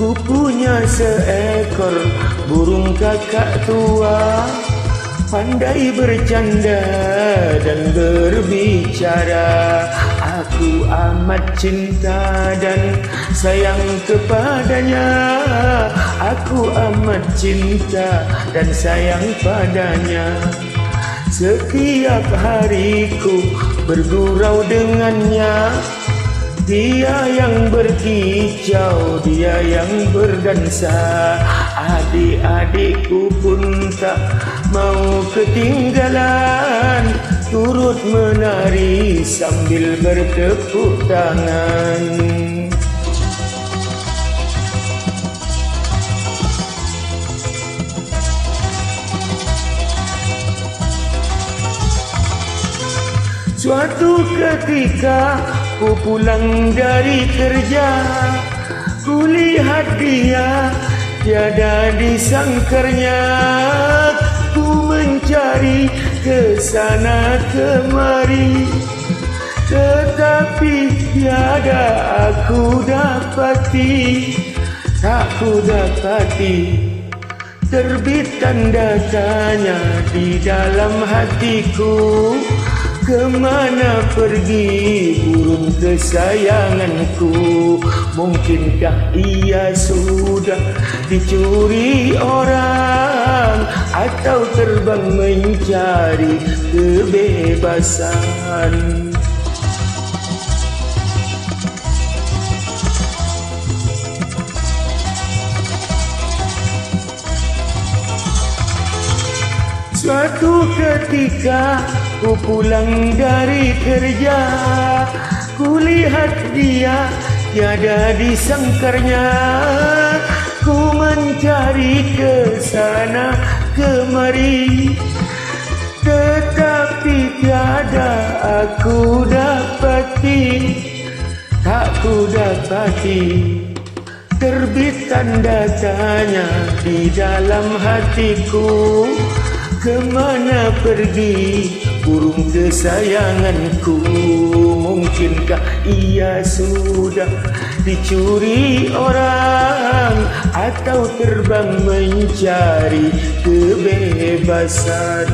Ku punya seekor burung kakak tua, pandai bercanda dan berbicara. Aku amat cinta dan sayang kepadanya. Aku amat cinta dan sayang padanya. Setiap hariku bergurau dengannya. Dia yang berkicau, dia yang berdansa. Adik-adikku pun tak mau ketinggalan, turut menari sambil bertepuk tangan. Suatu ketika ku pulang dari kerja, ku lihat dia tiada disangkarnya. Ku mencari ke sana kemari, tetapi tiada aku dapati. Tak ku dapati. Terbit tanda tanya di dalam hatiku. Kemana pergi burung kesayanganku? Mungkinkah ia sudah dicuri orang, atau terbang mencari kebebasan? Suatu ketika ku pulang dari kerja, ku lihat dia tiada disangkarnya. Ku mencari ke sana kemari, tetapi tiada aku dapati. Tak ku dapati. Terbit tanda tanya di dalam hatiku. Kemana pergi burung kesayanganku? Mungkinkah ia sudah dicuri orang, atau terbang mencari kebebasan?